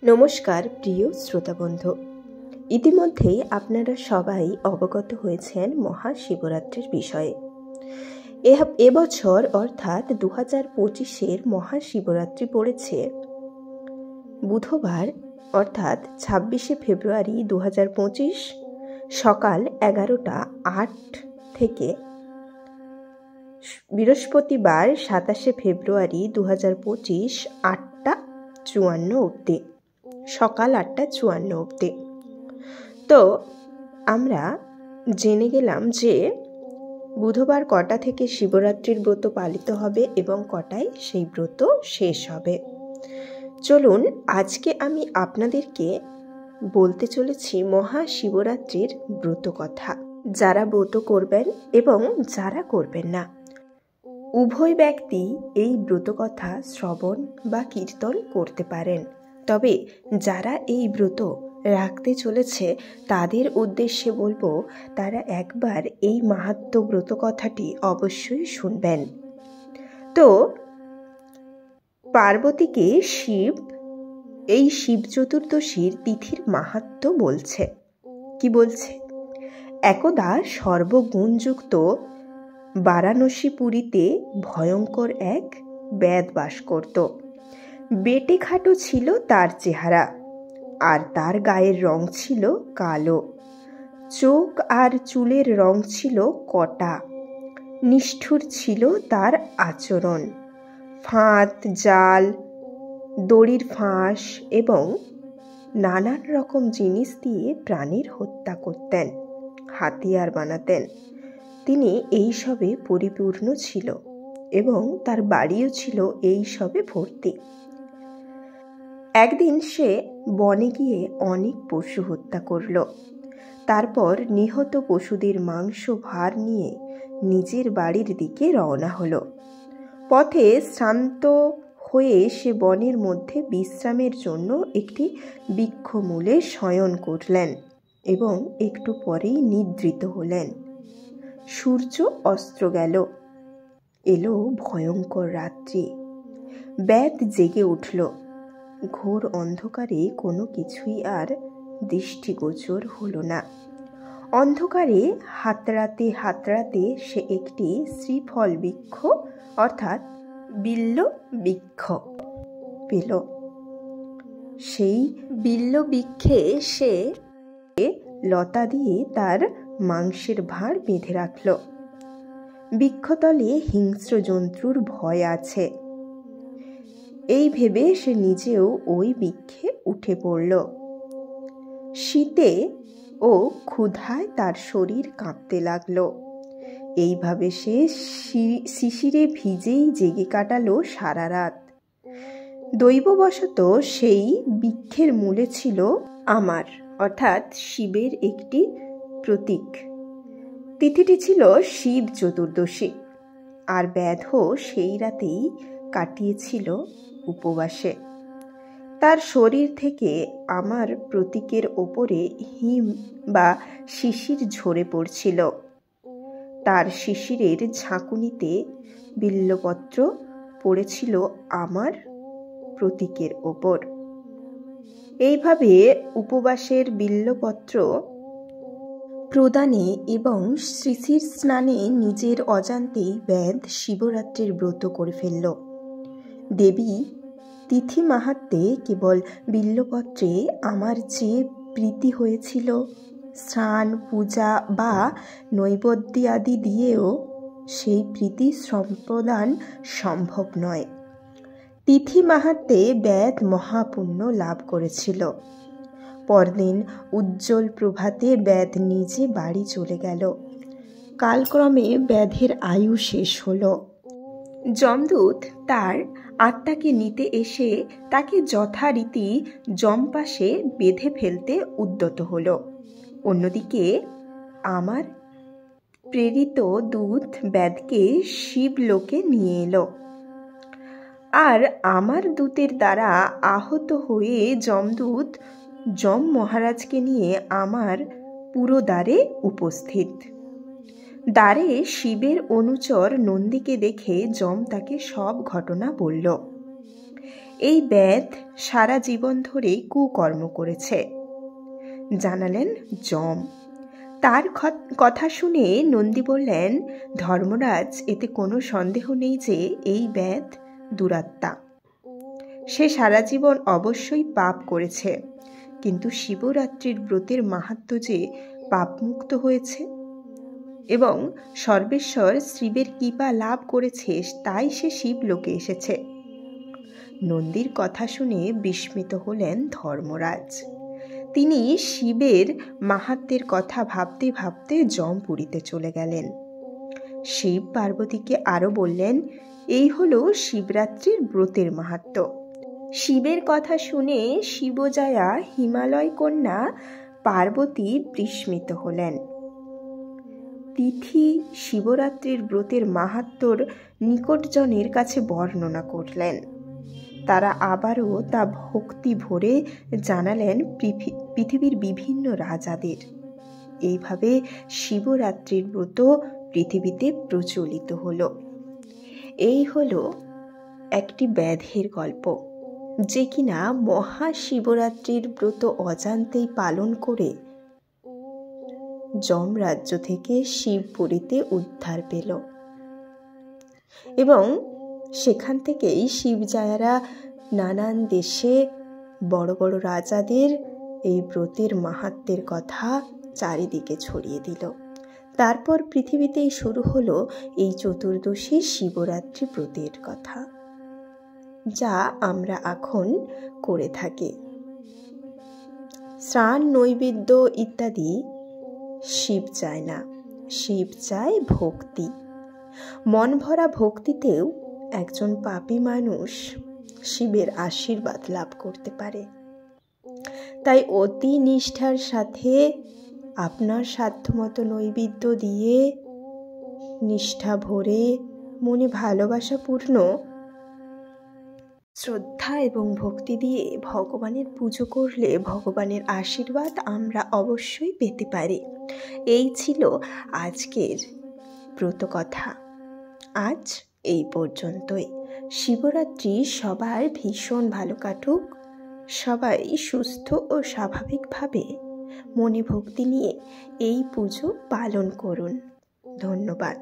নমস্কার প্রিয় শ্রোতাবন্ধু, ইতিমধ্যেই আপনারা সবাই অবগত হয়েছেন মহাশিবরাত্রির বিষয়ে। এবছর অর্থাৎ 2025-এর মহাশিবরাত্রি পড়েছে বুধবার অর্থাৎ 26শে ফেব্রুয়ারি 2025 সকাল 11:08 থেকে বৃহস্পতিবার 27শে ফেব্রুয়ারি 2025 8:54 অবধি, সকাল 8:54 অবধি। তো আমরা জেনে গেলাম যে বুধবার কটা থেকে শিবরাত্রির ব্রত পালিত হবে এবং কটায় সেই ব্রত শেষ হবে। চলুন আজকে আমি আপনাদেরকে বলতে চলেছি মহাশিবরাত্রির ব্রত কথা। যারা ব্রত করবেন এবং যারা করবেন না, উভয় ব্যক্তি এই ব্রত কথা শ্রবণ বা কীর্তন করতে পারেন। তবে যারা এই ব্রত রাখতে চলেছে তাদের উদ্দেশ্যে বলবো, তারা একবার এই মাহাত্ম্য ব্রত কথাটি অবশ্যই শুনবেন। তো পার্বতীকে শিব এই শিব চতুর্দশীর তিথির মাহাত্ম্য বলছে। কি বলছে? একদা সর্বগুণযুক্ত বারাণসীপুরীতে ভয়ঙ্কর এক ব্যাধ বাস করত। বেটে খাটো ছিল তার চেহারা, আর তার গায়ের রং ছিল কালো। চোখ আর চুলের রং ছিল কটা। নিষ্ঠুর ছিল তার আচরণ। ফাঁদ, জাল, দড়ির ফাঁস এবং নানান রকম জিনিস দিয়ে প্রাণীর হত্যা করতেন, হাতিয়ার বানাতেন। তিনি এই সবে পরিপূর্ণ ছিল এবং তার বাড়িও ছিল এই সবে ভর্তি। একদিন সে বনে গিয়ে অনেক পশু হত্যা করল। তারপর নিহত পশুদের মাংস ভার নিয়ে নিজের বাড়ির দিকে রওনা হলো। পথে শ্রান্ত হয়ে সে বনের মধ্যে বিশ্রামের জন্য একটি বৃক্ষমূলে শয়ন করলেন এবং একটু পরেই নিদ্রিত হলেন। সূর্য অস্ত গেল। এলো ভয়ঙ্কর রাত্রি। ব্যাধ জেগে উঠল। ঘোর অন্ধকারে কোনো কিছুই আর দৃষ্টিগোচর হলো না। অন্ধকারে হাতড়াতে হাতড়াতে সে একটি শ্রীফল বৃক্ষ অর্থাৎ বিল্ব বৃক্ষ পেল। সেই বিল্ব বৃক্ষে সে লতা দিয়ে তার মাংসের ভাঁড় বেঁধে রাখল। বৃক্ষতলে হিংস্র জন্তুর ভয় আছে এই ভেবে সে নিজেও ওই বৃক্ষে উঠে পড়ল। শীতে ও ক্ষুধায় তার শরীর কাঁপতে লাগলো। এইভাবে সে শিশিরে ভিজেই জেগে কাটালো সারা রাত। দৈববশত সেই বৃক্ষের মূলে ছিল আমার অর্থাৎ শিবের একটি প্রতীক। তিথিটি ছিল শিব চতুর্দশী, আর ব্যাধও সেই রাতেই কাটিয়েছিল উপবাসে। তার শরীর থেকে আমার প্রতীকের ওপরে হিম বা শিশির ঝরে পড়ছিল। তার শিশিরের ঝাঁকুনিতে বিল্বপত্র পড়েছিল আমার প্রতীকের ওপর। এইভাবে উপবাসের বিল্বপত্র প্রদানে এবং শিশির স্নানে নিজের অজান্তেই ব্যাধ শিবরাত্রির ব্রত করে ফেলল। দেবী তিথি মাহাত্ম্যে কেবল বিল্বপত্রে আমার যে প্রীতি হয়েছিল, স্নান, পূজা বা নৈবেদ্য আদি দিয়েও সেই প্রীতি সম্প্রদান সম্ভব নয়। তিথি মাহাত্ম্যে ব্যাধ মহাপুণ্য লাভ করেছিল। পরদিন উজ্জ্বল প্রভাতে ব্যাধ নিজে বাড়ি চলে গেল। কালক্রমে ব্যাধের আয়ু শেষ হলো। যমদূত তার আত্মাকে নিতে এসে তাকে যথারীতি যমপাশে বেঁধে ফেলতে উদ্যত হলো। অন্যদিকে আমার প্রেরিত দূত ব্যাধকে শিবলোকে নিয়ে এলো, আর আমার দূতের দ্বারা আহত হয়ে যমদূত যম মহারাজকে নিয়ে আমার পুরোদ্বারে উপস্থিত। দ্বারে শিবের অনুচর নন্দীকে দেখে যম তাকে সব ঘটনা বলল। এই ব্যাধ সারা জীবন ধরে কুকর্ম করেছে, জানালেন যম। তার কথা শুনে নন্দী বললেন, ধর্মরাজ, এতে কোনো সন্দেহ নেই যে এই ব্যাধ দুরাত্মা। সে সারা জীবন অবশ্যই পাপ করেছে, কিন্তু শিবরাত্রির ব্রতের মাহাত্ম্য যে পাপমুক্ত হয়েছে এবং সর্বেশ্বর শিবের কৃপা লাভ করেছে, তাই সে শিবলোকে এসেছে। নন্দীর কথা শুনে বিস্মিত হলেন ধর্মরাজ। তিনি শিবের মাহাত্ম্যের কথা ভাবতে ভাবতে যমপুরীতে চলে গেলেন। শিব পার্বতীকে আরও বললেন, এই হলো শিবরাত্রির ব্রতের মাহাত্ম্য। শিবের কথা শুনে শিবজয়া হিমালয় কন্যা পার্বতী বিস্মিত হলেন। তিথি শিবরাত্রির ব্রতের মাহাত্ম্যর নিকটজনের কাছে বর্ণনা করলেন। তারা আবারও তা ভক্তি ভরে জানালেন পৃথিবীর বিভিন্ন রাজাদের। এইভাবে শিবরাত্রির ব্রত পৃথিবীতে প্রচলিত হলো। এই হলো একটি ব্যাধের গল্প, যে কিনা মহাশিবরাত্রির ব্রত অজান্তেই পালন করে যমরাজ্য থেকে শিবপুরীতে উদ্ধার পেল এবং সেখান থেকেই শিবজায়ারা নানান দেশে বড় বড় রাজাদের এই ব্রতের মাহাত্ম্যের কথা চারিদিকে ছড়িয়ে দিল। তারপর পৃথিবীতেই শুরু হলো এই চতুর্দশী শিবরাত্রি ব্রতের কথা, যা আমরা এখন করে থাকি। স্নান, নৈবেদ্য ইত্যাদি শিব চায় না, শিব চায় ভক্তি। মন ভরা ভক্তিতেও একজন পাপী মানুষ শিবের আশীর্বাদ লাভ করতে পারে। তাই অতি নিষ্ঠার সাথে আপনার সাধ্যমতো নৈবেদ্য দিয়ে, নিষ্ঠা ভরে, মনে ভালোবাসাপূর্ণ শ্রদ্ধা এবং ভক্তি দিয়ে ভগবানের পুজো করলে ভগবানের আশীর্বাদ আমরা অবশ্যই পেতে পারি। এই ছিল আজকের ব্রতকথা। আজ এই পর্যন্তই। শিবরাত্রি সবার ভীষণ ভালো কাটুক। সবাই সুস্থ ও স্বাভাবিকভাবে মনে ভক্তি নিয়ে এই পুজো পালন করুন। ধন্যবাদ।